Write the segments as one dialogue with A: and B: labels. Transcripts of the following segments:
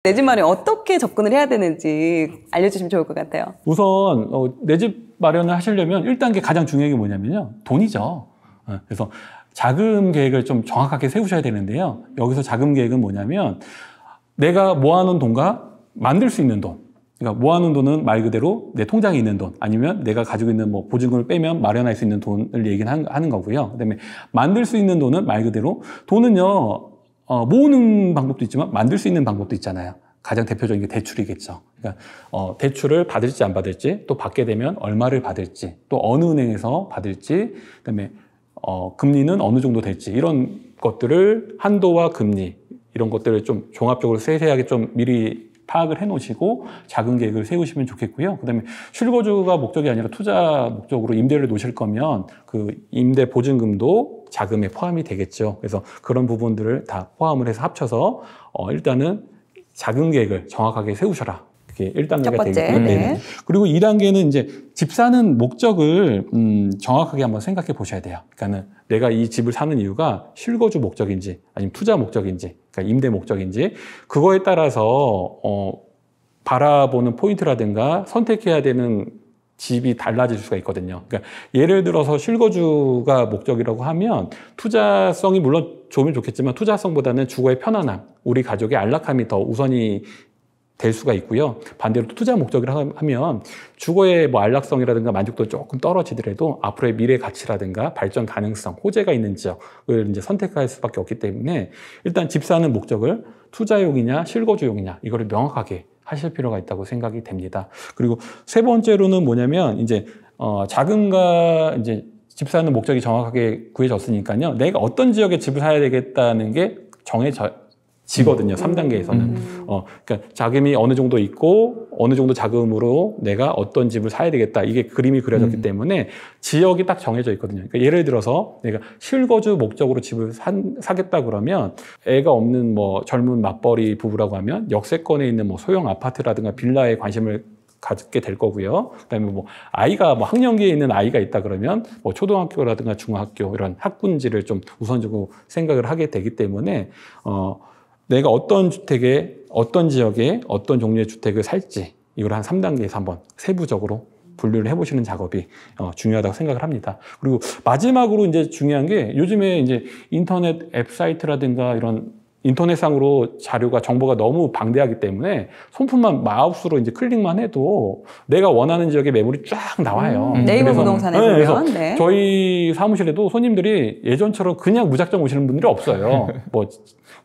A: 내 집 마련에 어떻게 접근을 해야 되는지 알려주시면 좋을 것 같아요.
B: 우선 내 집 마련을 하시려면 1단계 가장 중요한 게 뭐냐면요. 돈이죠. 그래서 자금 계획을 좀 정확하게 세우셔야 되는데요. 여기서 자금 계획은 뭐냐면 내가 모아놓은 돈과 만들 수 있는 돈. 그러니까 모아놓은 돈은 말 그대로 내 통장에 있는 돈, 아니면 내가 가지고 있는 뭐 보증금을 빼면 마련할 수 있는 돈을 얘기하는 거고요. 그다음에 만들 수 있는 돈은 말 그대로 돈은요. 모으는 방법도 있지만 만들 수 있는 방법도 있잖아요. 가장 대표적인 게 대출이겠죠. 그러니까 대출을 받을지 안 받을지, 또 받게 되면 얼마를 받을지, 또 어느 은행에서 받을지, 그다음에 금리는 어느 정도 될지, 이런 것들을 한도와 금리 이런 것들을 좀 종합적으로 세세하게 좀 미리 파악을 해놓으시고 자금 계획을 세우시면 좋겠고요. 그다음에 실거주가 목적이 아니라 투자 목적으로 임대를 놓으실 거면 그 임대 보증금도 자금에 포함이 되겠죠. 그래서 그런 부분들을 다 포함을 해서 합쳐서 일단은 자금 계획을 정확하게 세우셔라. 그게 1단계가 되겠고요.
A: 네.
B: 그리고 2단계는 이제 집 사는 목적을 정확하게 한번 생각해 보셔야 돼요. 그러니까는 내가 이 집을 사는 이유가 실거주 목적인지 아니면 투자 목적인지, 그러니까 임대 목적인지, 그거에 따라서 바라보는 포인트라든가 선택해야 되는 집이 달라질 수가 있거든요. 그러니까 예를 들어서 실거주가 목적이라고 하면 투자성이 물론 좋으면 좋겠지만 투자성보다는 주거의 편안함, 우리 가족의 안락함이 더 우선이 될 수가 있고요. 반대로 투자 목적이라고 하면 주거의 뭐 안락성이라든가 만족도 조금 떨어지더라도 앞으로의 미래 가치라든가 발전 가능성, 호재가 있는 지역을 이제 선택할 수밖에 없기 때문에 일단 집 사는 목적을 투자용이냐 실거주용이냐 이거를 명확하게 하실 필요가 있다고 생각이 됩니다. 그리고 세 번째로는 뭐냐면 이제 자금과 이제 집 사는 목적이 정확하게 구해졌으니까요. 내가 어떤 지역에 집을 사야 되겠다는 게 지거든요. 3단계에서는. 그러니까 자금이 어느 정도 있고 어느 정도 자금으로 내가 어떤 집을 사야 되겠다. 이게 그림이 그려졌기 때문에 지역이 딱 정해져 있거든요. 그러니까 예를 들어서 내가 실거주 목적으로 집을 사겠다 그러면 애가 없는 뭐 젊은 맞벌이 부부라고 하면 역세권에 있는 뭐 소형 아파트라든가 빌라에 관심을 갖게 될 거고요. 그다음에 뭐 아이가 뭐 학년기에 있는 아이가 있다 그러면 뭐 초등학교라든가 중학교 이런 학군지를 좀 우선적으로 생각을 하게 되기 때문에 내가 어떤 주택에, 어떤 지역에, 어떤 종류의 주택을 살지, 이걸 한 3단계에서 한번 세부적으로 분류를 해보시는 작업이 중요하다고 생각을 합니다. 그리고 마지막으로 이제 중요한 게 요즘에 이제 인터넷 앱 사이트라든가 이런 인터넷상으로 자료가, 정보가 너무 방대하기 때문에 손품만 마우스로 이제 클릭만 해도 내가 원하는 지역의 매물이 쫙 나와요.
A: 네이버 부동산에 보면.
B: 그래서 저희 사무실에도 손님들이 예전처럼 그냥 무작정 오시는 분들이 없어요. 뭐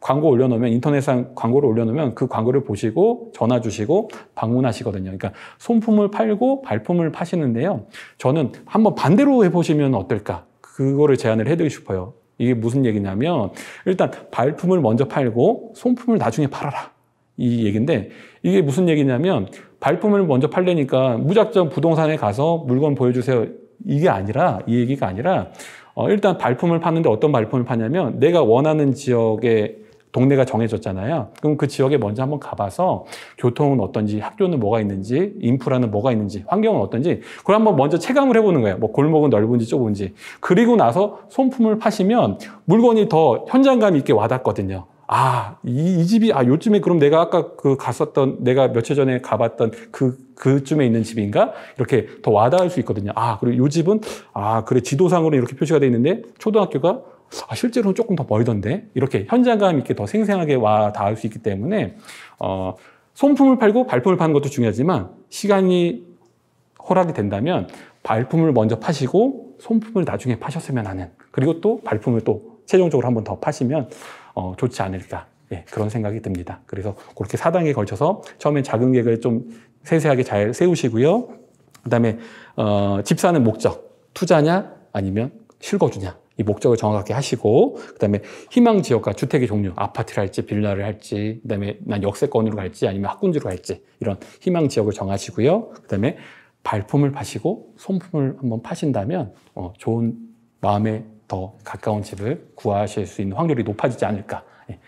B: 광고 올려놓으면, 인터넷상 광고를 올려놓으면 그 광고를 보시고 전화 주시고 방문하시거든요. 그러니까 손품을 팔고 발품을 파시는데요. 저는 한번 반대로 해보시면 어떨까? 그거를 제안을 해드리고 싶어요. 이게 무슨 얘기냐면 일단 발품을 먼저 팔고 손품을 나중에 팔아라, 이 얘기인데, 이게 무슨 얘기냐면 발품을 먼저 팔려니까 무작정 부동산에 가서 물건 보여주세요, 이게 아니라, 이 얘기가 아니라 일단 발품을 파는데 어떤 발품을 파냐면 내가 원하는 지역에 동네가 정해졌잖아요. 그럼 그 지역에 먼저 한번 가봐서 교통은 어떤지, 학교는 뭐가 있는지, 인프라는 뭐가 있는지, 환경은 어떤지 그걸 한번 먼저 체감을 해보는 거예요. 뭐 골목은 넓은지 좁은지. 그리고 나서 손품을 파시면 물건이 더 현장감 있게 와닿거든요. 이 집이, 요쯤에 그럼 내가 아까 내가 며칠 전에 가봤던 그쯤에 있는 집인가? 이렇게 더 와닿을 수 있거든요. 그리고 이 집은, 그래, 지도상으로 이렇게 표시가 돼 있는데 초등학교가 실제로는 조금 더 멀던데, 이렇게 현장감 있게 더 생생하게 와 닿을 수 있기 때문에 손품을 팔고 발품을 파는 것도 중요하지만 시간이 허락이 된다면 발품을 먼저 파시고 손품을 나중에 파셨으면 하는, 그리고 또 발품을 또 최종적으로 한번 더 파시면 좋지 않을까, 그런 생각이 듭니다. 그래서 그렇게 4단계에 걸쳐서 처음엔 자금 계획을 좀 세세하게 잘 세우시고요. 그 다음에 집 사는 목적, 투자냐 아니면 실거주냐, 이 목적을 정확하게 하시고, 그 다음에 희망 지역과 주택의 종류, 아파트를 할지 빌라를 할지, 그 다음에 난 역세권으로 갈지 아니면 학군지로 갈지, 이런 희망 지역을 정하시고요. 그 다음에 발품을 파시고 손품을 한번 파신다면 좋은, 마음에 더 가까운 집을 구하실 수 있는 확률이 높아지지 않을까,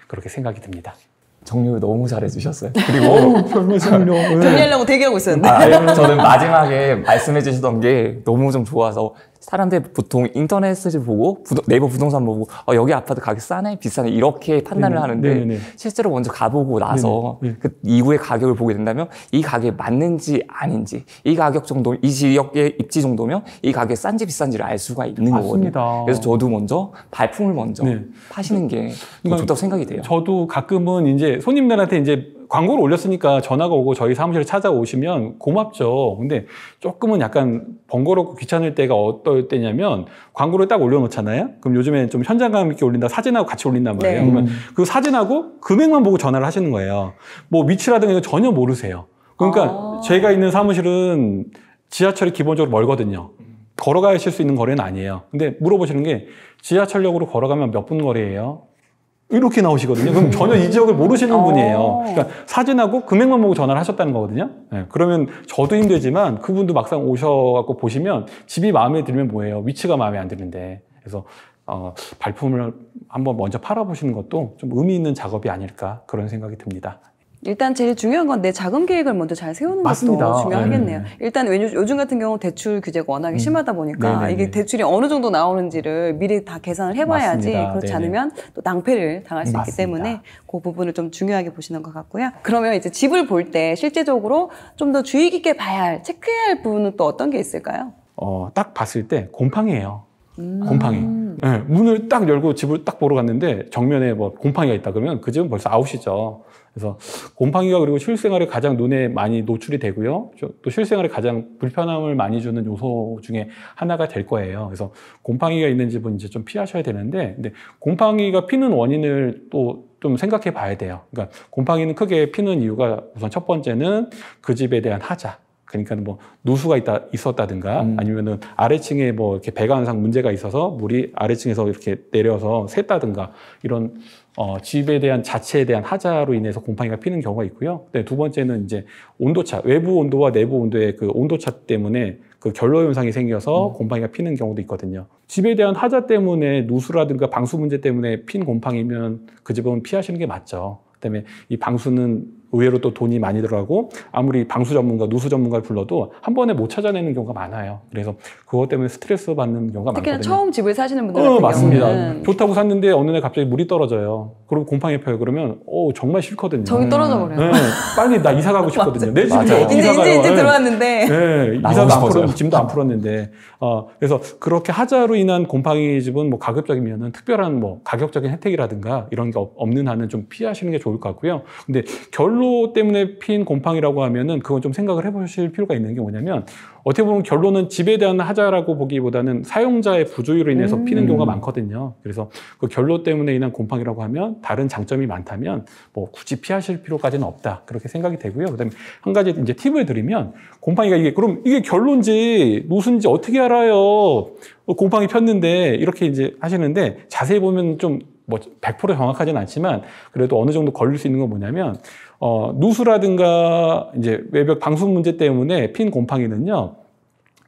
B: 그렇게 생각이 듭니다.
C: 정리를 너무 잘해주셨어요. 그리고
A: 정리하려고 대기하고 있었는데.
C: 저는 마지막에 말씀해 주시던 게 너무 좀 좋아서 사람들 보통 인터넷을 보고 네이버 부동산 보고 여기 아파트 가격 싸네 비싸네 이렇게 판단을 하는데
B: 네네네.
C: 실제로 먼저 가보고 나서 그 이후에 가격을 보게 된다면 이 가격이 맞는지 아닌지 이 가격 정도 이 지역의 입지 정도면 이 가격이 싼지 비싼지를 알 수가 있는
B: 맞습니다.
C: 거거든요. 그래서 저도 먼저 발품을 먼저 파시는 게 더 좋다고 생각이 돼요.
B: 저도 가끔은 이제 손님들한테 이제 광고를 올렸으니까 전화가 오고 저희 사무실에 찾아오시면 고맙죠. 근데 조금은 약간 번거롭고 귀찮을 때가 어떨 때냐면 광고를 딱 올려놓잖아요. 그럼 요즘에 좀 현장감 있게 올린다 사진하고 같이 올린단 말이에요.
A: 네.
B: 그러면 그 사진하고 금액만 보고 전화를 하시는 거예요. 뭐 위치라든가 이거 전혀 모르세요. 그러니까 제가 있는 사무실은 지하철이 기본적으로 멀거든요. 걸어가실 수 있는 거리는 아니에요. 근데 물어보시는 게 지하철역으로 걸어가면 몇 분 거리예요? 이렇게 나오시거든요. 그럼 전혀 이 지역을 모르시는 분이에요. 그러니까 사진하고 금액만 보고 전화를 하셨다는 거거든요. 네, 그러면 저도 힘들지만 그분도 막상 오셔갖고 보시면 집이 마음에 들면 뭐예요? 위치가 마음에 안 드는데. 그래서 발품을 한번 먼저 팔아보시는 것도 좀 의미 있는 작업이 아닐까 그런 생각이 듭니다.
A: 일단 제일 중요한 건 내 자금 계획을 먼저 잘 세우는
B: 맞습니다.
A: 것도 중요하겠네요. 일단 요즘 같은 경우 대출 규제가 워낙에 심하다 보니까
B: 네네네.
A: 이게 대출이 어느 정도 나오는지를 미리 다 계산을 해봐야지
B: 맞습니다.
A: 그렇지
B: 네네.
A: 않으면 또 낭패를 당할 수 있기
B: 맞습니다.
A: 때문에 그 부분을 좀 중요하게 보시는 것 같고요. 그러면 이제 집을 볼 때 실제적으로 좀 더 주의 깊게 봐야 할, 체크해야 할 부분은 또 어떤 게 있을까요?
B: 딱 봤을 때 곰팡이에요. 곰팡이. 네, 문을 딱 열고 집을 딱 보러 갔는데 정면에 뭐 곰팡이가 있다 그러면 그 집은 벌써 아웃이죠. 그래서 곰팡이가 그리고 실생활에 가장 눈에 많이 노출이 되고요. 또 실생활에 가장 불편함을 많이 주는 요소 중에 하나가 될 거예요. 그래서 곰팡이가 있는 집은 이제 좀 피하셔야 되는데, 근데 곰팡이가 피는 원인을 또 좀 생각해 봐야 돼요. 그러니까 곰팡이는 크게 피는 이유가 우선 첫 번째는 그 집에 대한 하자. 그러니까 뭐 누수가 있었다든가 아니면은 아래층에 뭐 이렇게 배관상 문제가 있어서 물이 아래층에서 이렇게 내려서 샜다든가 이런 집에 대한 자체에 대한 하자로 인해서 곰팡이가 피는 경우가 있고요. 네, 두 번째는 이제 온도차, 외부 온도와 내부 온도의 그 온도차 때문에 그 결로 현상이 생겨서 곰팡이가 피는 경우도 있거든요. 집에 대한 하자 때문에 누수라든가 방수 문제 때문에 핀 곰팡이면 그 집은 피하시는 게 맞죠. 그다음에 이 방수는 의외로 또 돈이 많이 들어가고 아무리 방수 전문가, 누수 전문가를 불러도 한 번에 못 찾아내는 경우가 많아요. 그래서 그것 때문에 스트레스 받는 경우가
A: 특히나
B: 많거든요.
A: 처음 집을 사시는 분들 같은
B: 맞습니다.
A: 경우는
B: 좋다고 샀는데 어느 날 갑자기 물이 떨어져요. 그리고 곰팡이 펴요. 그러면 정말 싫거든요.
A: 정이 떨어져 버려요.
B: 네, 빨리 나 이사 가고 싶거든요. 내 집인데
C: 맞아요.
B: 어디 이사 가요?
A: 이제 들어왔는데
B: 네,
C: 나가고
B: 이사도 안
C: 싶어서요.
B: 풀었는데 짐도 안 풀었는데 그래서 그렇게 하자로 인한 곰팡이 집은 뭐 가급적이면은 특별한 뭐 가격적인 혜택이라든가 이런 게 없는 한은 좀 피하시는 게 좋을 것 같고요. 근데 결로 때문에 핀 곰팡이라고 하면은 그건 좀 생각을 해보실 필요가 있는 게 뭐냐면 어떻게 보면 결로는 집에 대한 하자라고 보기보다는 사용자의 부주의로 인해서 피는 경우가 많거든요. 그래서 그 결로 때문에 인한 곰팡이라고 하면 다른 장점이 많다면 뭐 굳이 피하실 필요까지는 없다 그렇게 생각이 되고요. 그다음에 한 가지 이제 팁을 드리면 곰팡이가 그럼 이게 결로인지 누수인지 어떻게 알아요? 곰팡이 폈는데 이렇게 이제 하시는데 자세히 보면 좀 뭐 100% 정확하진 않지만 그래도 어느 정도 걸릴 수 있는 건 뭐냐면 누수라든가 이제 외벽 방수 문제 때문에 핀 곰팡이는요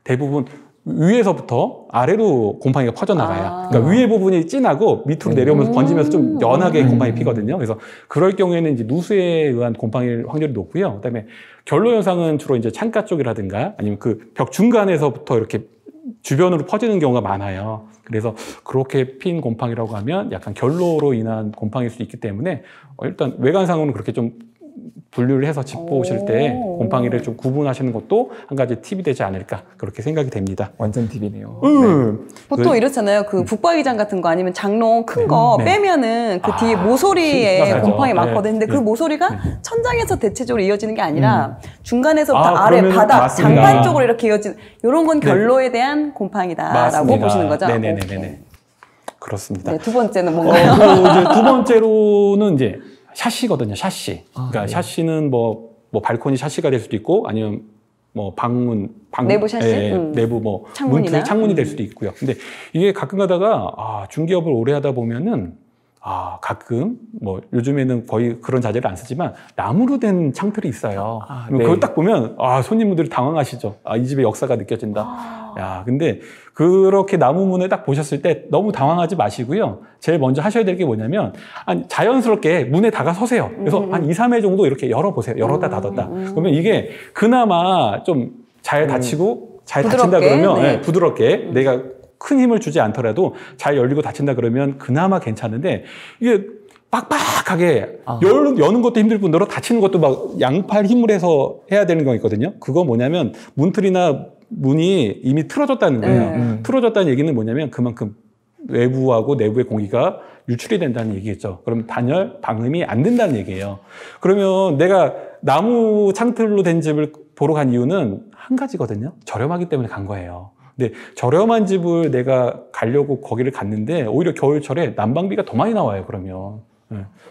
B: 대부분 위에서부터 아래로 곰팡이가 퍼져나가요. 그러니까 위에 부분이 진하고 밑으로 내려오면서 번지면서 좀 연하게 곰팡이 피거든요. 그래서 그럴 경우에는 이제 누수에 의한 곰팡이 확률이 높고요. 그다음에 결로 현상은 주로 이제 창가 쪽이라든가 아니면 그 벽 중간에서부터 이렇게 주변으로 퍼지는 경우가 많아요. 그래서 그렇게 핀 곰팡이라고 하면 약간 결로로 인한 곰팡이일 수 있기 때문에 일단 외관상으로는 그렇게 좀 분류를 해서 집 보실 때 곰팡이를 좀 구분하시는 것도 한 가지 팁이 되지 않을까 그렇게 생각이 됩니다.
C: 완전 팁이네요.
A: 보통 이렇잖아요. 그 북박이장 같은 거 아니면 장롱 큰 거 빼면은 그 뒤에 모서리에
B: 맞아요.
A: 곰팡이
B: 네.
A: 많거든요. 근데 그 모서리가 천장에서 대체적으로 이어지는 게 아니라 중간에서부터
B: 아,
A: 아래
B: 그러면은
A: 바닥,
B: 맞습니다.
A: 장판 쪽으로 이렇게 이어지는 이런 건 결로에 대한 곰팡이다라고
B: 맞습니다.
A: 보시는 거죠.
B: 네네네네. 그렇습니다.
A: 네, 두 번째는 뭔가요?
B: 이제 두 번째로는 이제 샤시거든요. 샤시. 그러니까 샤시는 뭐 발코니 샤시가 될 수도 있고 아니면 뭐 방문
A: 내부 샤시?
B: 내부 뭐
A: 창문이나?
B: 문틀 창문이 될 수도 있고요. 근데 이게 가끔 가다가 중개업을 오래 하다 보면은 가끔 뭐 요즘에는 거의 그런 자재를 안 쓰지만 나무로 된 창틀이 있어요.
C: 네.
B: 그걸 딱 보면 손님분들이 당황하시죠. 이 집의 역사가 느껴진다. 야, 근데 그렇게 나무문을 딱 보셨을 때 너무 당황하지 마시고요. 제일 먼저 하셔야 될 게 뭐냐면 자연스럽게 문에 다가서세요. 그래서 한 2, 3회 정도 이렇게 열어보세요. 열었다 닫았다. 그러면 이게 그나마 좀 잘 닫히고 잘
A: 부드럽게,
B: 닫힌다 그러면
A: 네.
B: 네, 부드럽게 내가 큰 힘을 주지 않더라도 잘 열리고 닫힌다 그러면 그나마 괜찮은데 이게 빡빡하게 여는 것도 힘들 뿐더러 닫히는 것도 막 양팔 힘을 해서 해야 되는 거 있거든요. 그거 뭐냐면 문틀이나 문이 이미 틀어졌다는 거예요. 틀어졌다는 얘기는 뭐냐면 그만큼 외부하고 내부의 공기가 유출이 된다는 얘기겠죠. 그럼 단열, 방음이 안 된다는 얘기예요. 그러면 내가 나무 창틀로 된 집을 보러 간 이유는 한 가지거든요. 저렴하기 때문에 간 거예요. 근데 저렴한 집을 내가 가려고 거기를 갔는데 오히려 겨울철에 난방비가 더 많이 나와요. 그러면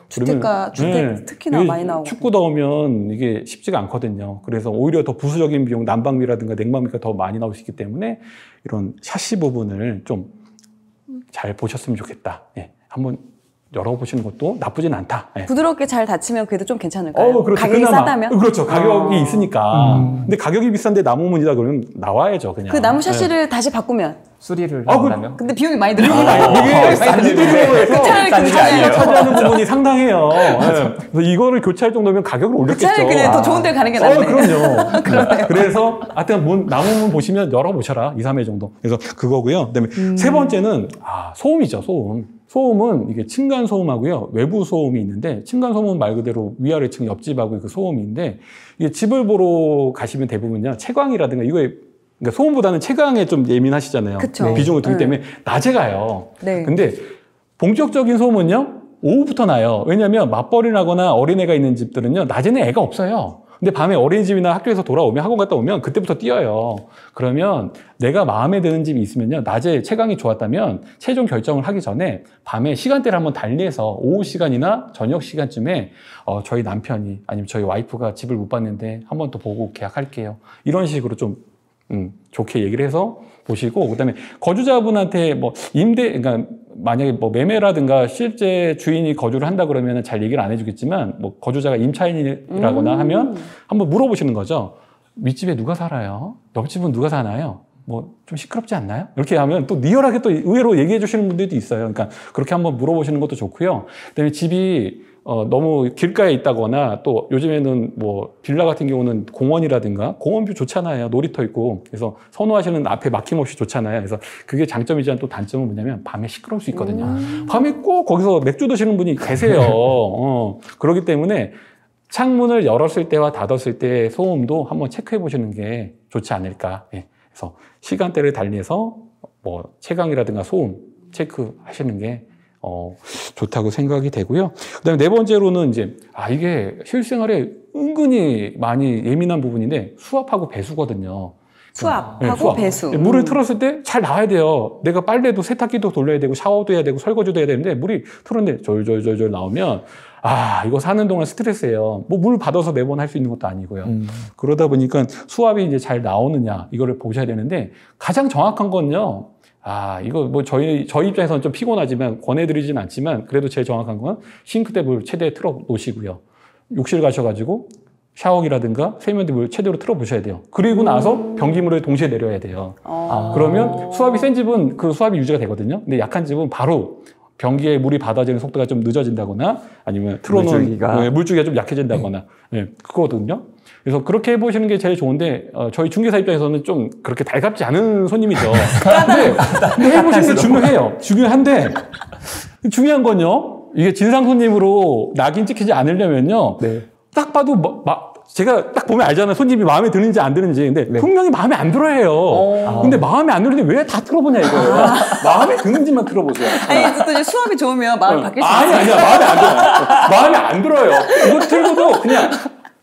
A: 주택 특히나 많이 나오고
B: 춥고 더우면 이게 쉽지가 않거든요. 그래서 오히려 더 부수적인 비용, 난방비라든가 냉방비가 더 많이 나올 수 있기 때문에 이런 샤시 부분을 좀 잘 보셨으면 좋겠다. 예, 한번 열어보시는 것도 나쁘진 않다. 예.
A: 부드럽게 잘 닫히면 그래도 좀 괜찮을까요?
B: 그렇죠.
A: 가격이
B: 그나마.
A: 싸다면?
B: 그렇죠. 가격이 있으니까. 근데 가격이 비싼데 나무문이다 그러면 나와야죠. 그냥.
A: 그 나무 샤시를 다시 바꾸면
C: 수리를 한다면?
A: 근데 비용이 많이 들어요.
B: 이게 산지도에서
A: 차라리 그
B: 차이가 차지하는 부분이 상당해요. 네. 그래서 이거를 교체할 정도면 가격을 올렸겠죠.
A: 차라리 그냥 더 좋은 데 가는 게 낫네.
B: 그럼요. 그래서 하여튼 나무문 보시면 열어보셔라. 2, 3회 정도. 그래서 그거고요. 그다음에 세 번째는 소음이죠. 소음. 소음은 이게 층간 소음하고요. 외부 소음이 있는데 층간 소음은 말 그대로 위아래 층 옆집하고 그 소음인데 이게 집을 보러 가시면 대부분요. 채광이라든가 이거에 그러니까 소음보다는 채광에 좀 예민하시잖아요.
A: 그쵸.
B: 비중을 두기 때문에 낮에 가요.
A: 네.
B: 근데 본격적인 소음은요. 오후부터 나요. 왜냐하면 맞벌이 나거나 어린애가 있는 집들은요. 낮에는 애가 없어요. 근데 밤에 어린이집이나 학교에서 돌아오면 학원 갔다 오면 그때부터 뛰어요. 그러면 내가 마음에 드는 집이 있으면요. 낮에 채광이 좋았다면 최종 결정을 하기 전에 밤에 시간대를 한번 달리해서 오후 시간이나 저녁 시간쯤에 저희 남편이 아니면 저희 와이프가 집을 못 봤는데 한 번 더 보고 계약할게요. 이런 식으로 좀 좋게 얘기를 해서 보시고 그다음에 거주자분한테 뭐 그러니까 만약에 뭐 매매라든가 실제 주인이 거주를 한다 그러면 잘 얘기를 안 해주겠지만 뭐 거주자가 임차인이라거나 하면 한번 물어보시는 거죠. 윗집에 누가 살아요? 옆집은 누가 사나요? 뭐 좀 시끄럽지 않나요? 이렇게 하면 또 리얼하게 또 의외로 얘기해 주시는 분들도 있어요. 그러니까 그렇게 한번 물어보시는 것도 좋고요. 그다음에 집이 너무 길가에 있다거나 또 요즘에는 뭐 빌라 같은 경우는 공원이라든가 공원뷰 좋잖아요. 놀이터 있고 그래서 선호하시는 앞에 막힘없이 좋잖아요. 그래서 그게 장점이지만 또 단점은 뭐냐면 밤에 시끄러울 수 있거든요. 밤에 꼭 거기서 맥주 드시는 분이 계세요. 그렇기 때문에 창문을 열었을 때와 닫았을 때의 소음도 한번 체크해 보시는 게 좋지 않을까. 예. 그래서 시간대를 달리해서 뭐 채광이라든가 소음 체크하시는 게 좋다고 생각이 되고요. 그다음에 네 번째로는 이제 이게 실생활에 은근히 많이 예민한 부분인데 수압하고 배수거든요.
A: 수압하고
B: 수압.
A: 배수.
B: 물을 틀었을 때 잘 나와야 돼요. 내가 빨래도 세탁기도 돌려야 되고 샤워도 해야 되고 설거지도 해야 되는데 물이 틀었는데 졸졸졸졸 나오면 이거 사는 동안 스트레스예요. 뭐 물 받아서 매번 할 수 있는 것도 아니고요. 그러다 보니까 수압이 이제 잘 나오느냐 이거를 보셔야 되는데 가장 정확한 건요. 이거 뭐 저희 입장에서는 좀 피곤하지만 권해드리진 않지만 그래도 제일 정확한 건 싱크대 물 최대 틀어 놓으시고요. 욕실 가셔가지고 샤워기라든가 세면대 물 최대로 틀어 보셔야 돼요. 그리고 나서 변기물을 동시에 내려야 돼요. 그러면 수압이 센 집은 그 수압이 유지가 되거든요. 근데 약한 집은 바로 변기에 물이 받아지는 속도가 좀 늦어진다거나 아니면 틀어놓은 물줄기가 좀 약해진다거나 그거거든요. 그래서 그렇게 해보시는 게 제일 좋은데 저희 중개사 입장에서는 좀 그렇게 달갑지 않은 손님이죠. 근데 해보시는 게 중요한데 중요한 건요. 이게 진상 손님으로 낙인 찍히지 않으려면요. 딱 봐도 제가 딱 보면 알잖아요. 손님이 마음에 드는지 안 드는지. 근데 분명히 마음에 안 들어요. 근데 마음에 안 드는데 왜 다 틀어보냐 이거예요. 마음에 드는지만 틀어보세요.
A: 아니, 또 이제 수압이 좋으면 마음이 바뀔 수 있어요.
B: 아니야. 마음에 안 들어요. 마음에 안 들어요. 이거 틀고도 그냥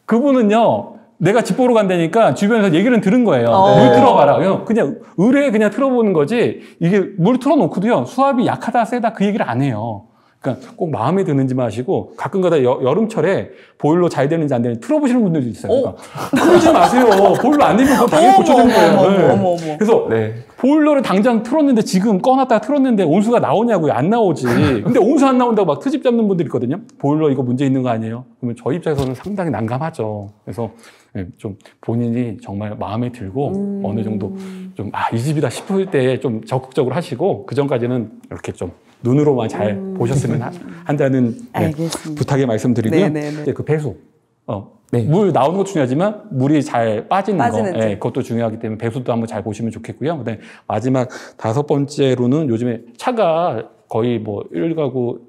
B: 그분은요. 내가 집 보러 간다니까 주변에서 얘기는 들은 거예요. 물 틀어봐라. 그냥 의뢰에 그냥 틀어보는 거지. 이게 물 틀어놓고도요. 수압이 약하다 세다 그 얘기를 안 해요. 그러니까 꼭 마음에 드는지만 하시고 가끔가다 여름철에 보일러 잘 되는지 안 되는지 틀어보시는 분들도 있어요. 그러니까 그러지 마세요. 보일러 안 되면 그거 당연히 고쳐주는 거예요. 그래서 보일러를 당장 틀었는데 지금 꺼놨다가 틀었는데 온수가 나오냐고요. 안 나오지. 근데 온수 안 나온다고 막 트집 잡는 분들이 있거든요. 보일러 이거 문제 있는 거 아니에요? 그러면 저희 입장에서는 상당히 난감하죠. 그래서 좀 본인이 정말 마음에 들고 어느 정도 좀 이 집이다 싶을 때 좀 적극적으로 하시고 그 전까지는 이렇게 좀 눈으로만 잘 보셨으면 한다는 부탁의 말씀드리고요. 그 배수.
C: 네.
B: 물 나오는 것도 중요하지만 물이 잘 빠지는 거,
A: 빠지는지.
B: 예, 그것도 중요하기 때문에 배수도 한번 잘 보시면 좋겠고요. 그다음에 마지막 5번째로는 요즘에 차가 거의 뭐 1가구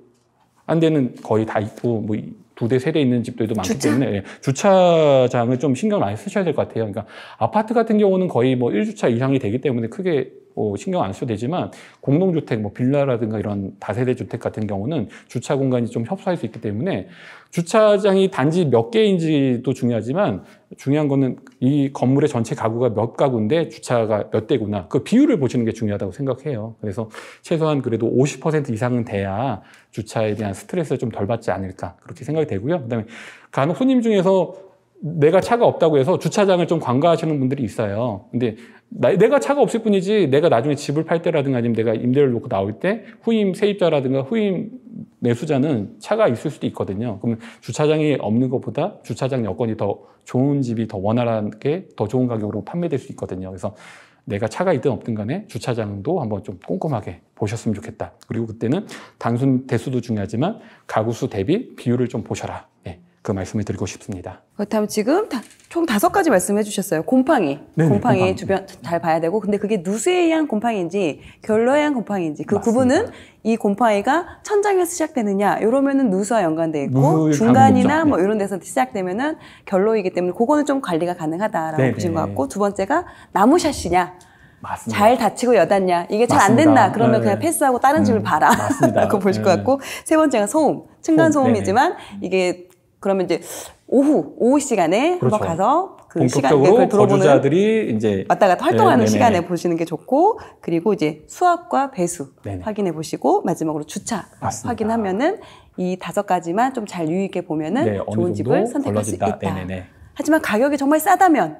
B: 한 대는 거의 다 있고 뭐 2대, 3대 있는 집들도 많기
A: 주차?
B: 때문에 예, 주차장을 좀 신경 많이 쓰셔야 될 것 같아요. 그러니까 아파트 같은 경우는 거의 뭐 1주차 이상이 되기 때문에 크게 신경 안 써도 되지만 공동주택, 뭐 빌라라든가 이런 다세대 주택 같은 경우는 주차 공간이 좀 협소할 수 있기 때문에 주차장이 단지 몇 개인지도 중요하지만 중요한 거는 이 건물의 전체 가구가 몇 가구인데 주차가 몇 대구나 그 비율을 보시는 게 중요하다고 생각해요. 그래서 최소한 그래도 50% 이상은 돼야 주차에 대한 스트레스를 좀 덜 받지 않을까 그렇게 생각이 되고요. 그다음에 간혹 손님 중에서 내가 차가 없다고 해서 주차장을 좀 관가하시는 분들이 있어요. 근데 내가 차가 없을 뿐이지 내가 나중에 집을 팔 때라든가 아니면 내가 임대를 놓고 나올 때 후임 세입자라든가 후임 매수자는 차가 있을 수도 있거든요. 그러면 주차장이 없는 것보다 주차장 여건이 더 좋은 집이 더 원활하게 더 좋은 가격으로 판매될 수 있거든요. 그래서 내가 차가 있든 없든 간에 주차장도 한번 좀 꼼꼼하게 보셨으면 좋겠다. 그리고 그때는 단순 대수도 중요하지만 가구 수 대비 비율을 좀 보셔라. 네, 그 말씀을 드리고 싶습니다.
A: 그렇다면 지금 총 5가지 말씀해 주셨어요. 곰팡이.
B: 네네,
A: 곰팡이
B: 곰팡이.
A: 주변 잘 봐야 되고, 근데 그게 누수에 의한 곰팡이인지 결로에 의한 곰팡이인지 그
B: 맞습니다.
A: 구분은 이 곰팡이가 천장에서 시작되느냐 이러면은 누수와 연관돼 있고
B: 누수의
A: 중간이나
B: 가능성이죠.
A: 뭐 이런 데서 시작되면은 결로이기 때문에 그거는 좀 관리가 가능하다라고
B: 네네.
A: 보신 것 같고, 두 번째가 나무 샷이냐
B: 맞습니다.
A: 잘 닫히고 여닫냐 이게 잘 안
B: 맞습니다.
A: 된다 그러면
B: 네.
A: 그냥 패스하고 다른 집을 봐라
B: 맞습니다.
A: 라고 보실 것
B: 네.
A: 같고, 세 번째가 소음, 층간
B: 소음,
A: 소음이지만 이게 그러면 이제 오후 시간에
B: 그렇죠.
A: 한번 가서 그 시간
B: 본격적으로
A: 그걸 들어보는
B: 거주자들이 이제
A: 왔다 갔다 활동하는
B: 네네네.
A: 시간에 보시는 게 좋고, 그리고 이제 수압과 배수
B: 네네.
A: 확인해 보시고 마지막으로 주차
B: 맞습니다.
A: 확인하면은 이 5가지만 좀 잘 유의 있게 보면은
B: 네, 어느
A: 좋은
B: 정도
A: 집을 선택할 수
B: 걸러진다.
A: 있다.
B: 네네네.
A: 하지만 가격이 정말 싸다면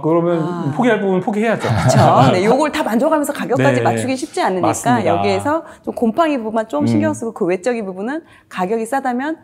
B: 그러면 포기할 부분 포기해야죠.
A: 그렇죠. 네, 요걸 다 만족하면서 가격까지
B: 네.
A: 맞추기 쉽지 않으니까
B: 맞습니다.
A: 여기에서 좀 곰팡이 부분만 좀 신경 쓰고 그 외적인 부분은 가격이 싸다면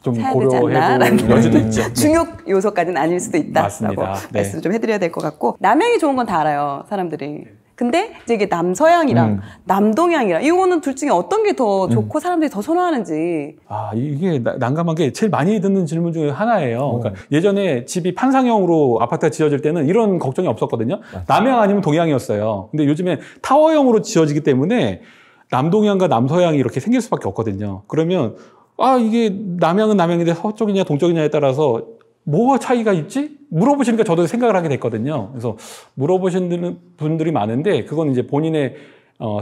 B: 좀
A: 사야 되지 않나라는
B: 고려해볼 여지도 있죠. 네.
A: 중요 요소까지는 아닐 수도 있다라고
B: 맞습니다. 네.
A: 말씀 좀 해드려야 될 것 같고, 남향이 좋은 건 다 알아요 사람들이. 근데 이제 이게 남서향이랑 남동향이랑 이거는 둘 중에 어떤 게 더 좋고 사람들이 더 선호하는지.
B: 이게 난감한 게 제일 많이 듣는 질문 중에 하나예요. 그러니까 예전에 집이 판상형으로 아파트가 지어질 때는 이런 걱정이 없었거든요. 남향 아니면 동향이었어요. 근데 요즘에 타워형으로 지어지기 때문에 남동향과 남서향이 이렇게 생길 수밖에 없거든요. 그러면 이게 남향은 남향인데 서쪽이냐 동쪽이냐에 따라서 뭐가 차이가 있지? 물어보시니까 저도 생각을 하게 됐거든요. 그래서 물어보시는 분들이 많은데 그건 이제 본인의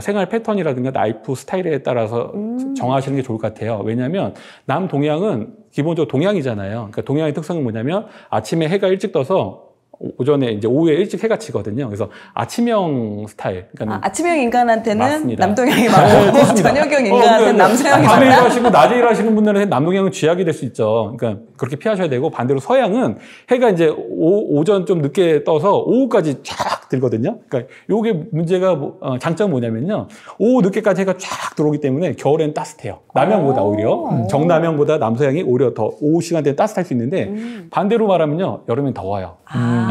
B: 생활 패턴이라든가 라이프 스타일에 따라서 정하시는 게 좋을 것 같아요. 왜냐하면 남동향은 기본적으로 동향이잖아요. 그러니까 동향의 특성은 뭐냐면 아침에 해가 일찍 떠서 오전에 이제 오후에 일찍 해가 지거든요. 그래서 아침형 스타일. 그러니까
A: 아침형 인간한테는
B: 맞습니다.
A: 남동향이 맞고 저녁형 인간한테는 남서향이
B: 밤에
A: 맞다.
B: 일하시고 낮에 일하시는 분들은 남동향은 쥐약이 될 수 있죠. 그러니까 그렇게 피하셔야 되고, 반대로 서양은 해가 이제 오전 좀 늦게 떠서 오후까지 쫙 들거든요. 그러니까 요게 문제가 장점은 뭐냐면요. 오후 늦게까지 해가 쫙 들어오기 때문에 겨울에는 따뜻해요. 남향보다 오히려. 정남향보다 남서향이 오히려 더 오후 시간대에 따뜻할 수 있는데 반대로 말하면요. 여름엔 더워요.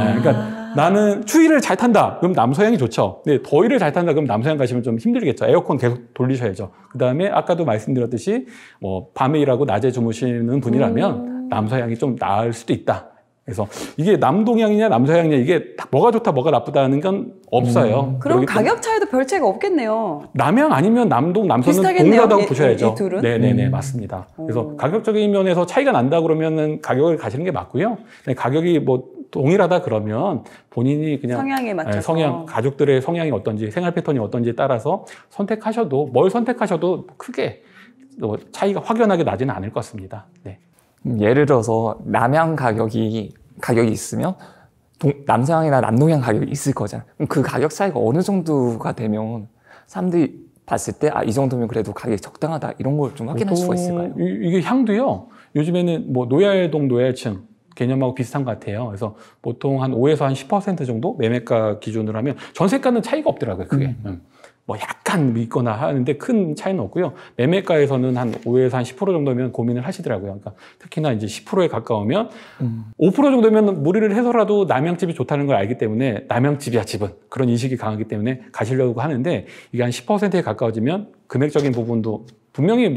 B: 네, 그러니까 나는 추위를 잘 탄다. 그럼 남서향이 좋죠. 근데 더위를 잘 탄다. 그럼 남서향 가시면 좀 힘들겠죠. 에어컨 계속 돌리셔야죠. 그 다음에 아까도 말씀드렸듯이 밤에 일하고 낮에 주무시는 분이라면 남서향이 좀 나을 수도 있다. 그래서 이게 남동향이냐 남서향이냐 이게 뭐가 좋다 뭐가 나쁘다는 건 없어요.
A: 그럼 가격 차이도 별 차이가 없겠네요.
B: 남향 아니면 남동, 남서는
A: 비슷하겠네요.
B: 동일하다고
A: 이
B: 보셔야죠.
A: 둘은?
B: 네네네, 맞습니다. 그래서 가격적인 면에서 차이가 난다 그러면은 가격을 가시는 게 맞고요. 가격이 동일하다 그러면 본인이 그냥
A: 성향에 맞춰서.
B: 성향, 가족들의 성향이 어떤지, 생활 패턴이 어떤지에 따라서 선택하셔도 뭘 선택하셔도 크게 차이가 확연하게 나지는 않을 것 같습니다. 네.
C: 예를 들어서 남향 가격이 있으면 남서향이나 남동향 가격이 있을 거잖아요. 그럼 그 가격 차이가 어느 정도가 되면 사람들이 봤을 때 이 정도면 그래도 가격이 적당하다 이런 걸 좀 확인할 수가 있을까요?
B: 이게 향도요. 요즘에는 노열동 노열층 개념하고 비슷한 것 같아요. 그래서 보통 한 5에서 한 10% 정도 매매가 기준으로 하면 전세가는 차이가 없더라고요. 그게. 약간 있거나 하는데 큰 차이는 없고요. 매매가에서는 한 5에서 한 10% 정도면 고민을 하시더라고요. 그러니까 특히나 이제 10%에 가까우면 5% 정도면 무리를 해서라도 남향집이 좋다는 걸 알기 때문에 남향집이야 집은 그런 인식이 강하기 때문에 가시려고 하는데 이게 한 10%에 가까워지면 금액적인 부분도 분명히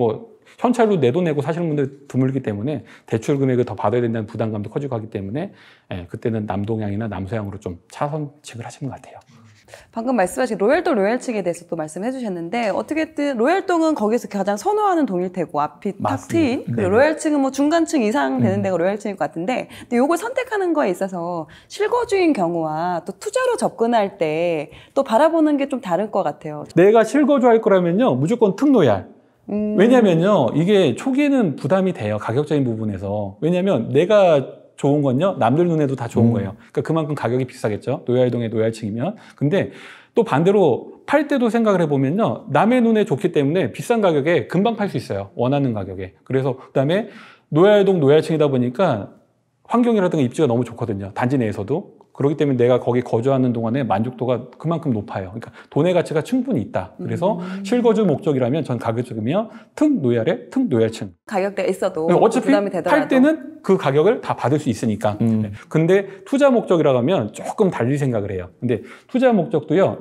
B: 현찰로 내도 사시는 분들 드물기 때문에 대출 금액을 더 받아야 된다는 부담감도 커지고 하기 때문에 예, 그때는 남동향이나 남서향으로 좀 차선책을 하시는 것 같아요.
A: 방금 말씀하신 로얄동 로얄층에 대해서 또 말씀해 주셨는데 어떻게든 로얄동은 거기서 가장 선호하는 동일 테고 앞이 탁 트인 그리고 로얄층은 뭐 중간층 이상 되는 데가 로얄층일 것 같은데 근데 요걸 선택하는 거에 있어서 실거주인 경우와 또 투자로 접근할 때 또 바라보는 게 좀 다를 것 같아요.
B: 내가 실거주할 거라면요 무조건 특로얄. 왜냐면요 이게 초기에는 부담이 돼요. 가격적인 부분에서. 왜냐면 내가 좋은 건요 남들 눈에도 다 좋은 거예요. 그러니까 그만큼 가격이 비싸겠죠. 노얄동의 노얄층이면. 근데 또 반대로 팔 때도 생각을 해보면요 남의 눈에 좋기 때문에 비싼 가격에 금방 팔 수 있어요. 원하는 가격에. 그래서 그다음에 노얄동 노얄층이다 보니까 환경이라든가 입지가 너무 좋거든요. 단지 내에서도. 그렇기 때문에 내가 거기 거주하는 동안에 만족도가 그만큼 높아요. 그러니까 돈의 가치가 충분히 있다. 그래서 실거주 목적이라면 전 가격적이면 특노얄에 특노얄층.
A: 가격대가 있어도
B: 어차피
A: 부담이 되더라도.
B: 팔 때는 그 가격을 다 받을 수 있으니까. 네. 근데 투자 목적이라고 하면 조금 달리 생각을 해요. 근데 투자 목적도요,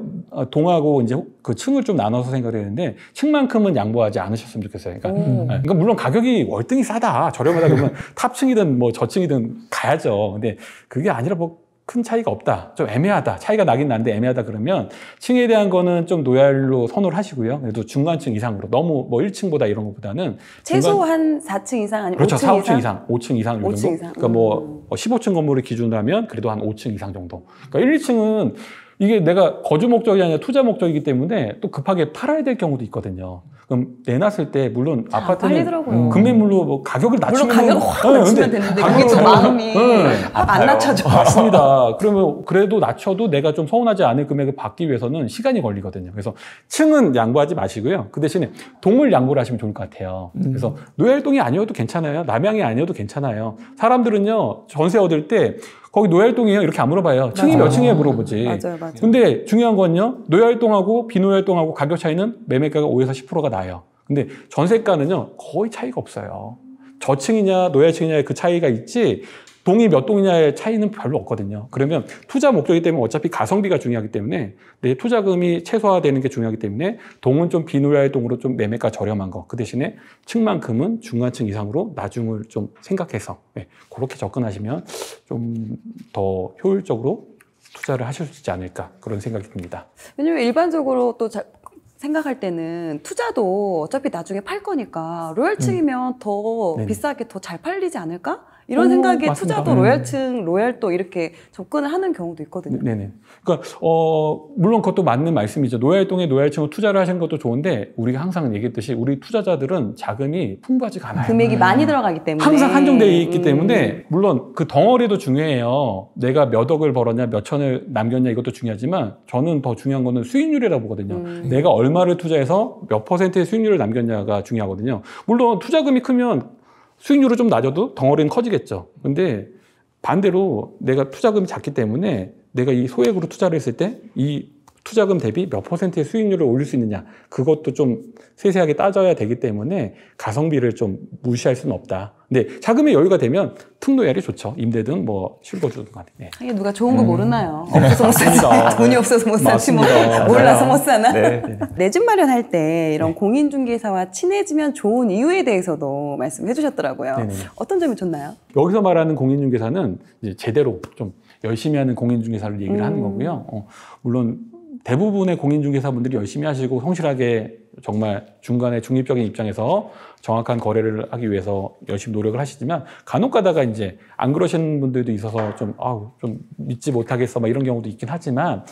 B: 동하고 이제 그 층을 좀 나눠서 생각을 했는데, 층만큼은 양보하지 않으셨으면 좋겠어요. 그러니까 물론 가격이 월등히 싸다, 저렴하다 그러면 탑층이든 뭐 저층이든 가야죠. 근데 그게 아니라 뭐 큰 차이가 없다. 좀 애매하다. 차이가 나긴 나는데 애매하다 그러면 층에 대한 거는 좀 노얄로 선호를 하시고요. 그래도 중간층 이상으로 너무 뭐 1층보다 이런 것보다는
A: 최소한 4층 이상 아니면
B: 그렇죠.
A: 5층
B: 4, 5층
A: 이상?
B: 이상. 5층 이상 이
A: 5층
B: 정도.
A: 이상.
B: 그러니까 뭐 15층 건물을 기준으로 하면 그래도 한 5층 이상 정도. 그러니까 1, 2층은 이게 내가 거주 목적이 아니라 투자 목적이기 때문에 또 급하게 팔아야 될 경우도 있거든요. 그럼 내놨을 때 물론 아파트는 금매물로 뭐 가격을 낮추면
A: 물론 가격을 확 낮추면 되는데 그게 좀 마음이 안 낮춰져.
B: 맞습니다. 그러면 그래도 낮춰도 내가 좀 서운하지 않을 금액을 받기 위해서는 시간이 걸리거든요. 그래서 층은 양보하지 마시고요. 그 대신에 동을 양보를 하시면 좋을 것 같아요. 그래서 노얄동이 아니어도 괜찮아요. 남양이 아니어도 괜찮아요. 사람들은요 전세 얻을 때 거기 노얄동이에요 이렇게 안 물어봐요. 층이 몇 층이에요 물어보지.
A: 맞아요.
B: 근데 중요한 건요. 노얄동하고 비노얄동하고 가격 차이는 매매가가 5에서 10%가 나요. 근데 전세가는요 거의 차이가 없어요. 저층이냐 노얄층이냐의 그 차이가 있지 동이 몇 동이냐의 차이는 별로 없거든요. 그러면 투자 목적이기 때문에 어차피 가성비가 중요하기 때문에 내 투자금이 최소화되는 게 중요하기 때문에 동은 좀 비노얄 동으로 좀 매매가 저렴한 거. 그 대신에 층만큼은 중간층 이상으로 나중을 좀 생각해서 그렇게 접근하시면 좀 더 효율적으로 투자를 하실 수 있지 않을까 그런 생각이 듭니다.
A: 왜냐면 일반적으로 또 생각할 때는 투자도 어차피 나중에 팔 거니까 로얄층이면 더 비싸게 더 잘 팔리지 않을까? 이런 생각에
B: 맞습니다.
A: 투자도 로얄층, 로얄도 이렇게 접근을 하는 경우도 있거든요.
B: 네네. 그러니까 물론 그것도 맞는 말씀이죠. 노얄동에 노얄층으로 투자를 하시는 것도 좋은데 우리가 항상 얘기했듯이 우리 투자자들은 자금이 풍부하지가 않아요.
A: 금액이 많이 들어가기 때문에
B: 항상 한정되어 있기 때문에 물론 그 덩어리도 중요해요. 내가 몇 억을 벌었냐, 몇 천을 남겼냐 이것도 중요하지만 저는 더 중요한 거는 수익률이라고 보거든요. 내가 얼마를 투자해서 몇 퍼센트의 수익률을 남겼냐가 중요하거든요. 물론 투자금이 크면 수익률은 좀 낮아도 덩어리는 커지겠죠. 근데 반대로 내가 투자금이 작기 때문에 내가 이 소액으로 투자를 했을 때 이 투자금 대비 몇 퍼센트의 수익률을 올릴 수 있느냐 그것도 좀 세세하게 따져야 되기 때문에 가성비를 좀 무시할 수는 없다. 근데 자금의 여유가 되면 특노얄이 좋죠. 임대든 뭐 실거주든 간에. 네.
A: 하긴 누가 좋은 거 모르나요? 없어서 못 사지. 돈이 없어서 못 사지 뭐 몰라서 못 사나? 내 집 마련할 때 이런 공인중개사와 친해지면 좋은 이유에 대해서도 말씀해 주셨더라고요.
B: 네네.
A: 어떤 점이 좋나요?
B: 여기서 말하는 공인중개사는 이제 제대로 좀 열심히 하는 공인중개사를 얘기를 하는 거고요. 물론 대부분의 공인중개사분들이 열심히 하시고 성실하게 정말 중간에 중립적인 입장에서 정확한 거래를 하기 위해서 열심히 노력을 하시지만 간혹 가다가 이제 안 그러시는 분들도 있어서 좀 믿지 못하겠어 막 이런 경우도 있긴 하지만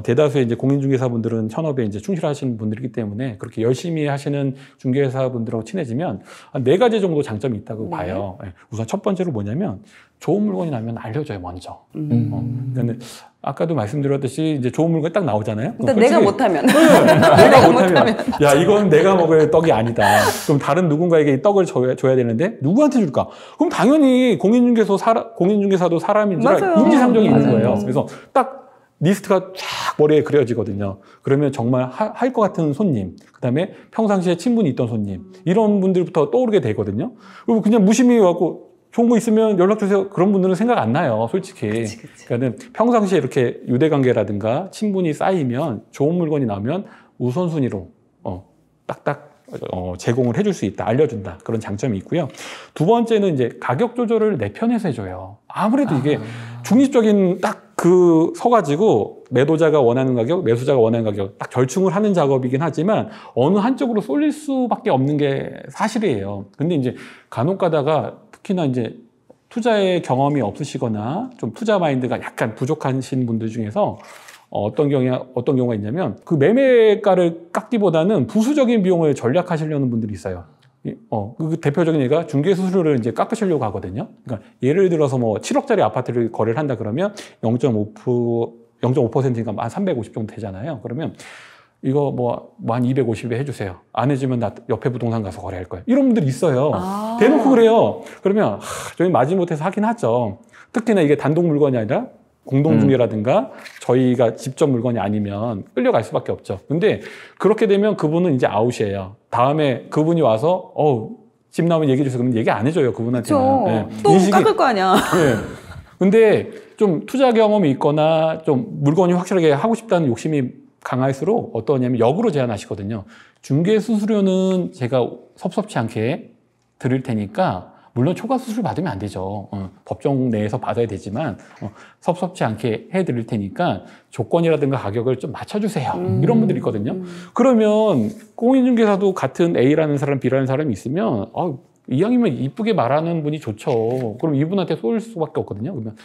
B: 대다수의 이제 공인중개사분들은 현업에 이제 충실하시는 분들이기 때문에 그렇게 열심히 하시는 중개사분들하고 친해지면 한 4가지 정도 장점이 있다고 봐요. 우선 첫 번째로 뭐냐면 좋은 물건이 나면 알려줘요 먼저. 그러니까 아까도 말씀드렸듯이 이제 좋은 물건이 딱 나오잖아요.
A: 일단 내가 못하면.
B: 내가 못하면. 야, 이건 내가 먹을 떡이 아니다. 그럼 다른 누군가에게 이 떡을 줘야 되는데 누구한테 줄까? 그럼 당연히 공인중개사도 사람인지라 인지상정이 있는 거예요. 그래서 딱 리스트가 쫙 머리에 그려지거든요. 그러면 정말 할 것 같은 손님, 그 다음에 평상시에 친분이 있던 손님, 이런 분들부터 떠오르게 되거든요. 그리고 그냥 무심히 와갖고 좋은 거 있으면 연락주세요. 그런 분들은 생각 안 나요, 솔직히. 그치. 그러니까 평상시에 이렇게 유대관계라든가 친분이 쌓이면 좋은 물건이 나오면 우선순위로 딱딱 제공을 해줄 수 있다, 알려준다 그런 장점이 있고요. 두 번째는 이제 가격 조절을 내 편에서 해줘요. 아무래도 이게 중립적인 딱 그 서가지고 매도자가 원하는 가격, 매수자가 원하는 가격 딱 절충을 하는 작업이긴 하지만 어느 한쪽으로 쏠릴 수밖에 없는 게 사실이에요. 근데 이제 간혹 가다가 특히나 이제 투자의 경험이 없으시거나 좀 투자 마인드가 약간 부족하신 분들 중에서 어떤 경우가 있냐면 그 매매가를 깎기보다는 부수적인 비용을 전략하시려는 분들이 있어요. 그 대표적인 예가 중개 수수료를 이제 깎으시려고 하거든요. 그러니까 예를 들어서 뭐 7억짜리 아파트를 거래를 한다 그러면 0.5%니까 한 350 정도 되잖아요. 그러면 이거 뭐 한 250에 해주세요. 안 해주면 나 옆에 부동산 가서 거래할 거예요. 이런 분들이 있어요. 대놓고 그래요. 그러면 저희 마지못해서 하긴 하죠. 특히나 이게 단독 물건이 아니라 공동중개라든가 저희가 직접 물건이 아니면 끌려갈 수밖에 없죠. 근데 그렇게 되면 그분은 이제 아웃이에요. 다음에 그분이 와서 집 나오면 얘기해 주세요. 그러면 얘기 안 해줘요. 그분한테는.
A: 네. 또 깎을 거 아니야.
B: 네. 근데 좀 투자 경험이 있거나 좀 물건이 확실하게 하고 싶다는 욕심이 강할수록 어떠냐면 역으로 제안하시거든요. 중개 수수료는 제가 섭섭치 않게 드릴 테니까 물론 초과 수수료 받으면 안 되죠. 법정 내에서 받아야 되지만 섭섭치 않게 해드릴 테니까 조건이라든가 가격을 좀 맞춰주세요. 이런 분들이 있거든요. 그러면 공인중개사도 같은 A라는 사람, B라는 사람이 있으면 이왕이면 이쁘게 말하는 분이 좋죠. 그럼 이분한테 쏠 수밖에 없거든요. 그러면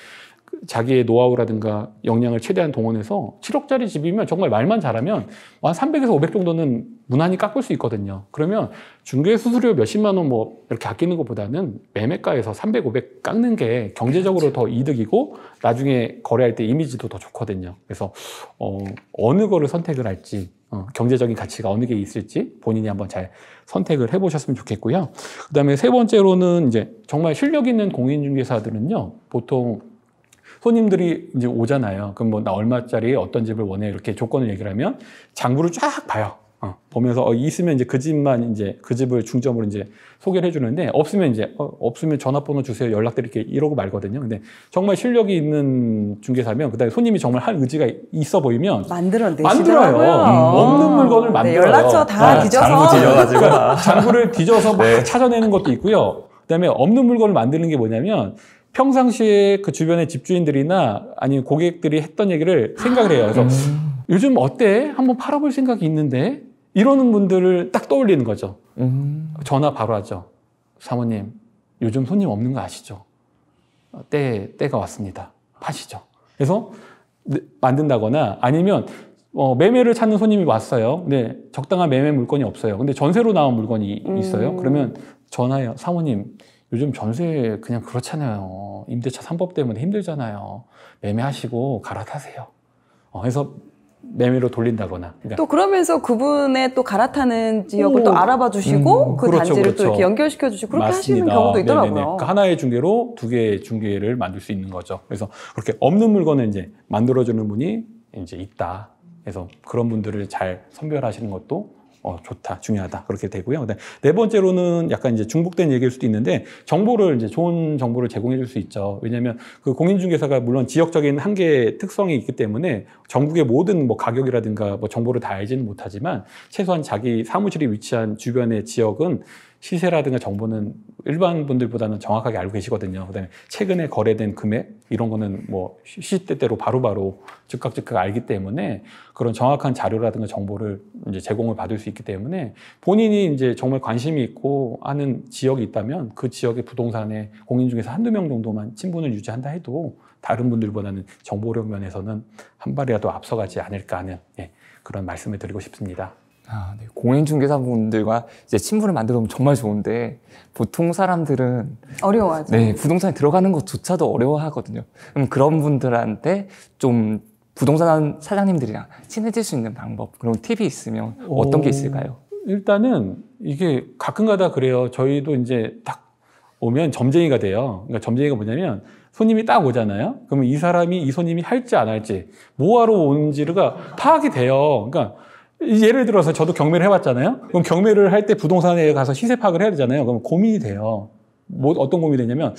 B: 자기의 노하우라든가 역량을 최대한 동원해서 7억짜리 집이면 정말 말만 잘하면 한 300에서 500 정도는 무난히 깎을 수 있거든요. 그러면 중개 수수료 몇십만 원 뭐 이렇게 아끼는 것보다는 매매가에서 300, 500 깎는 게 경제적으로 더 이득이고 나중에 거래할 때 이미지도 더 좋거든요. 그래서 어느 거를 선택을 할지 경제적인 가치가 어느 게 있을지 본인이 한번 잘 선택을 해보셨으면 좋겠고요. 그다음에 세 번째로는 이제 정말 실력 있는 공인중개사들은요, 보통 손님들이 이제 오잖아요. 그럼 뭐 나 얼마짜리 어떤 집을 원해 이렇게 조건을 얘기를 하면 장부를 쫙 봐요. 보면서 있으면 이제 그 집만 이제 그 집을 중점으로 이제 소개를 해주는데 없으면 이제 없으면 전화번호 주세요, 연락드릴게요 이러고 말거든요. 근데 정말 실력이 있는 중개사면 그다음에 손님이 정말 할 의지가 있어 보이면 만들어요. 없는 물건을 만들어요.
A: 연락처 다 뒤져서
C: 장부 뒤져가지고
B: 장부를 뒤져서 막 찾아내는 것도 있고요. 그다음에 없는 물건을 만드는 게 뭐냐면 평상시에 그 주변의 집주인들이나 아니면 고객들이 했던 얘기를 생각을 해요. 그래서 요즘 어때? 한번 팔아볼 생각이 있는데? 이러는 분들을 딱 떠올리는 거죠. 전화 바로 하죠. 사모님, 요즘 손님 없는 거 아시죠? 때가 왔습니다. 파시죠. 그래서 만든다거나 아니면 매매를 찾는 손님이 왔어요. 근데 적당한 매매 물건이 없어요. 근데 전세로 나온 물건이 있어요. 그러면 전화해요. 사모님, 요즘 전세 그냥 그렇잖아요. 임대차 3법 때문에 힘들잖아요. 매매하시고 갈아타세요. 그래서 매매로 돌린다거나. 그러니까
A: 또 그러면서 그분의 또 갈아타는 지역을 또 알아봐 주시고 그
B: 그렇죠,
A: 단지를
B: 그렇죠.
A: 또 이렇게 연결시켜 주시고 그렇게
B: 맞습니다.
A: 하시는 경우도 있더라고요.
B: 그러니까 하나의 중개로 두 개의 중개를 만들 수 있는 거죠. 그래서 그렇게 없는 물건을 이제 만들어주는 분이 이제 있다. 그래서 그런 분들을 잘 선별하시는 것도 좋다, 중요하다. 그렇게 되고요. 네 번째로는 약간 이제 중복된 얘기일 수도 있는데, 정보를 이제 좋은 정보를 제공해 줄 수 있죠. 왜냐하면 그 공인중개사가 물론 지역적인 한계 특성이 있기 때문에 전국의 모든 뭐 가격이라든가 뭐 정보를 다 알지는 못하지만 최소한 자기 사무실이 위치한 주변의 지역은 시세라든가 정보는 일반 분들보다는 정확하게 알고 계시거든요. 그다음에 최근에 거래된 금액 이런 거는 뭐 시시때때로 바로바로 즉각 알기 때문에 그런 정확한 자료라든가 정보를 이제 제공을 받을 수 있기 때문에 본인이 이제 정말 관심이 있고 하는 지역이 있다면 그 지역의 부동산에 공인중개사 한두 명 정도만 친분을 유지한다 해도 다른 분들보다는 정보력 면에서는 한 발이라도 앞서가지 않을까 하는 그런 말씀을 드리고 싶습니다.
C: 네. 공인중개사분들과 이제 친분을 만들어 놓으면 정말 좋은데 보통 사람들은
A: 어려워하죠.
C: 네, 부동산에 들어가는 것조차도 어려워하거든요. 그럼 그런 분들한테 좀 부동산 사장님들이랑 친해질 수 있는 방법, 그런 팁이 있으면 어떤 게 있을까요?
B: 일단은 이게 가끔가다 그래요. 저희도 이제 딱 오면 점쟁이가 돼요. 그러니까 점쟁이가 뭐냐면 손님이 딱 오잖아요. 그러면 이 손님이 할지 안 할지, 뭐하러 오는지가 파악이 돼요. 그러니까 예를 들어서 저도 경매를 해봤잖아요. 그럼 경매를 할 때 부동산에 가서 시세 파악을 해야 되잖아요. 그럼 고민이 돼요. 어떤 고민이 되냐면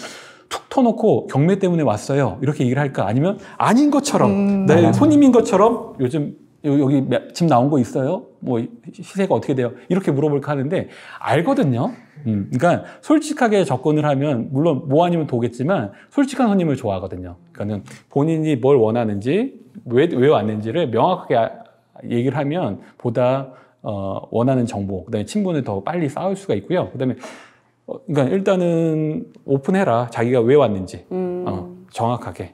B: 툭 터놓고 경매 때문에 왔어요, 이렇게 얘기를 할까? 아니면 아닌 것처럼, 내 손님인 것처럼 요즘 여기 집 나온 거 있어요? 뭐 시세가 어떻게 돼요? 이렇게 물어볼까 하는데 알거든요. 그러니까 솔직하게 접근을 하면 물론 뭐 아니면 도겠지만 솔직한 손님을 좋아하거든요. 그러니까는 본인이 뭘 원하는지 왜 왔는지를 명확하게 얘기를 하면 보다 원하는 정보, 그다음에 친분을 더 빨리 쌓을 수가 있고요. 그다음에 그러니까 일단은 오픈해라. 자기가 왜 왔는지 정확하게.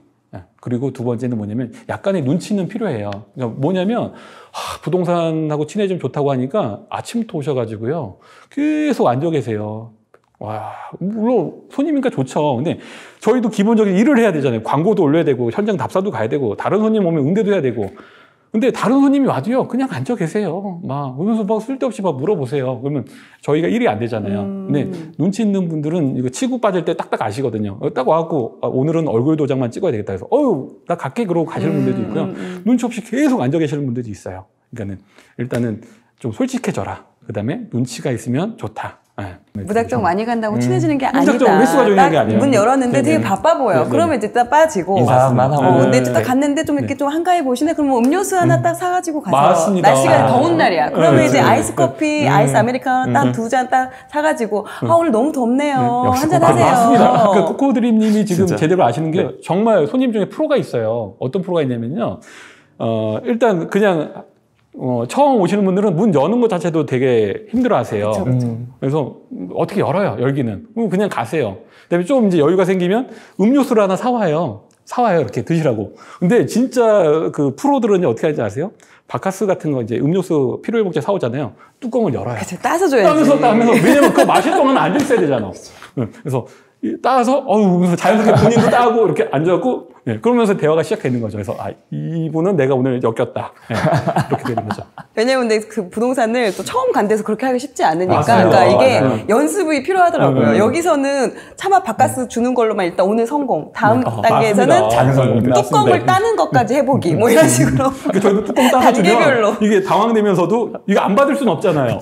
B: 그리고 두 번째는 뭐냐면 약간의 눈치는 필요해요. 그러니까 뭐냐면 부동산하고 친해지면 좋다고 하니까 아침부터 오셔가지고요 계속 앉아 계세요. 와, 물론 손님이니까 좋죠. 근데 저희도 기본적인 일을 해야 되잖아요. 광고도 올려야 되고 현장 답사도 가야 되고 다른 손님 오면 응대도 해야 되고. 근데 다른 손님이 와도요 그냥 앉아 계세요. 막 그러면서 막 쓸데없이 막 물어보세요. 그러면 저희가 일이 안 되잖아요. 근데 눈치 있는 분들은 이거 치고 빠질 때 딱딱 아시거든요. 딱 와갖고 오늘은 얼굴 도장만 찍어야 되겠다 해서 나 갈게 그러고 가시는 분들도 있고요. 눈치 없이 계속 앉아 계시는 분들도 있어요. 그러니까는 일단은 좀 솔직해져라. 그다음에 눈치가 있으면 좋다.
A: 무작정 많이 간다고 친해지는 게 아니다.
B: 무작정 횟수가 중요한 게 아니에요.
A: 문 열었는데 되게 바빠 보여. 그러면 이제 딱 빠지고.
C: 인사만 하고.
A: 근데 딱 갔는데 좀 이렇게 좀 한가해 보시네. 그러면 음료수 하나 딱 사가지고 가세요.
B: 맞습니다.
A: 날씨가 더운 날이야. 그러면 이제 아이스 커피, 아이스 아메리카노 딱 2잔 딱 사가지고 오늘 너무 덥네요.
C: 역시
A: 한잔 하세요.
B: 맞습니다. 그러니까 코코드림님이 지금
C: 진짜.
B: 제대로 아시는 게 정말 손님 중에 프로가 있어요. 어떤 프로가 있냐면요. 일단 그냥 처음 오시는 분들은 문 여는 것 자체도 되게 힘들어 하세요. 그래서 어떻게 열어요, 열기는. 그냥 가세요. 그다음에 좀 이제 여유가 생기면 음료수를 하나 사와요, 이렇게 드시라고. 근데 진짜 그 프로들은 어떻게 하는지 아세요? 바카스 같은 거 이제 음료수 필요해복제 사오잖아요. 뚜껑을 열어요.
A: 그쵸, 따서 줘야지.
B: 따면서. 왜냐면 그거 마실 동안 앉아 있어야 되잖아. 그래서 따서, 자연스럽게 본인도 따고 이렇게 앉아갖고, 그러면서 대화가 시작되는 거죠. 그래서, 이분은 내가 오늘 엮였다. 이렇게 되는 거죠.
A: 왜냐면 근데 그 부동산을 또 처음 간 데서 그렇게 하기 쉽지 않으니까.
B: 맞습니다.
A: 그러니까 이게
B: 맞아요.
A: 연습이 필요하더라고요. 여기서는 차마 바카스 주는 걸로만 일단 오늘 성공. 다음 단계에서는
B: 맞습니다.
A: 뚜껑을 따는 것까지 해보기. 뭐 이런 식으로.
B: 그러니까 저희도 뚜껑 따서
A: 단계별로.
B: 주면 이게 당황되면서도 이거 안 받을 수는 없잖아요.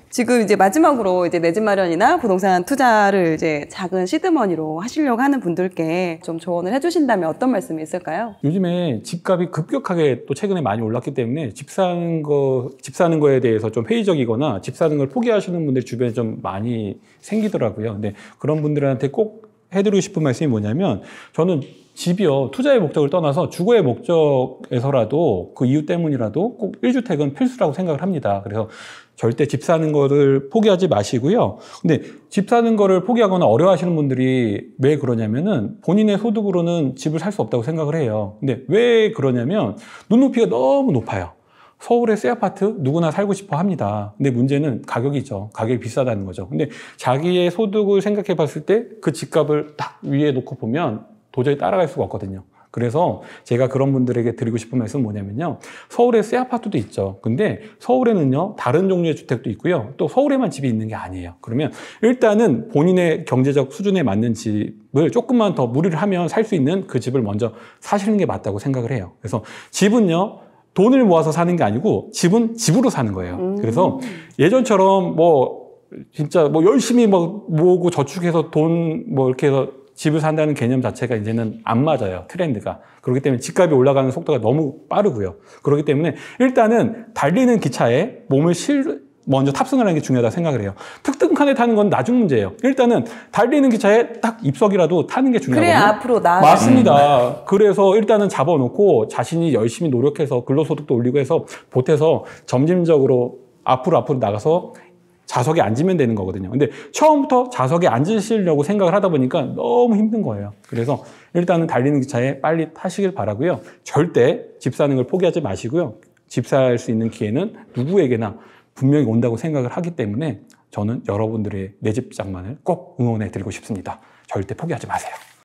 A: 지금 이제 마지막으로 이제 내 집 마련이나 부동산 투자를 이제 작은 시드머니로 하시려고 하는 분들께 좀 조언을 해주신다면 어떤 말씀이 있을까요?
B: 요즘에 집값이 급격하게 또 최근에 많이 올랐기 때문에 집 사는 거에 대해서 좀 회의적이거나 집 사는 걸 포기하시는 분들이 주변에 좀 많이 생기더라고요. 근데 그런 분들한테 꼭 해드리고 싶은 말씀이 뭐냐면 저는 집이요, 투자의 목적을 떠나서 주거의 목적에서라도 그 이유 때문이라도 꼭 1주택은 필수라고 생각을 합니다. 그래서 절대 집 사는 거를 포기하지 마시고요. 근데 집 사는 거를 포기하거나 어려워하시는 분들이 왜 그러냐면은 본인의 소득으로는 집을 살 수 없다고 생각을 해요. 근데 왜 그러냐면 눈높이가 너무 높아요. 서울의 새 아파트 누구나 살고 싶어 합니다. 근데 문제는 가격이죠. 가격이 비싸다는 거죠. 근데 자기의 소득을 생각해 봤을 때 그 집값을 딱 위에 놓고 보면 도저히 따라갈 수가 없거든요. 그래서 제가 그런 분들에게 드리고 싶은 말씀은 뭐냐면요. 서울에 새 아파트도 있죠. 근데 서울에는요, 다른 종류의 주택도 있고요. 또 서울에만 집이 있는 게 아니에요. 그러면 일단은 본인의 경제적 수준에 맞는 집을 조금만 더 무리를 하면 살 수 있는 그 집을 먼저 사시는 게 맞다고 생각을 해요. 그래서 집은요, 돈을 모아서 사는 게 아니고 집은 집으로 사는 거예요. 그래서 예전처럼 진짜 열심히 모으고 저축해서 돈 이렇게 해서 집을 산다는 개념 자체가 이제는 안 맞아요. 트렌드가. 그렇기 때문에 집값이 올라가는 속도가 너무 빠르고요. 그렇기 때문에 일단은 달리는 기차에 몸을 먼저 탑승을 하는 게 중요하다고 생각을 해요. 특등칸에 타는 건 나중 문제예요. 일단은 달리는 기차에 딱 입석이라도 타는 게 중요하거든요.
A: 그래 앞으로 나아가.
B: 맞습니다. 그래서 일단은 잡아놓고 자신이 열심히 노력해서 근로소득도 올리고 해서 보태서 점진적으로 앞으로 나가서 좌석에 앉으면 되는 거거든요. 근데 처음부터 좌석에 앉으시려고 생각을 하다 보니까 너무 힘든 거예요. 그래서 일단은 달리는 기차에 빨리 타시길 바라고요. 절대 집 사는 걸 포기하지 마시고요. 집 살 수 있는 기회는 누구에게나 분명히 온다고 생각을 하기 때문에 저는 여러분들의 내 집 장만을 꼭 응원해 드리고 싶습니다. 절대 포기하지 마세요.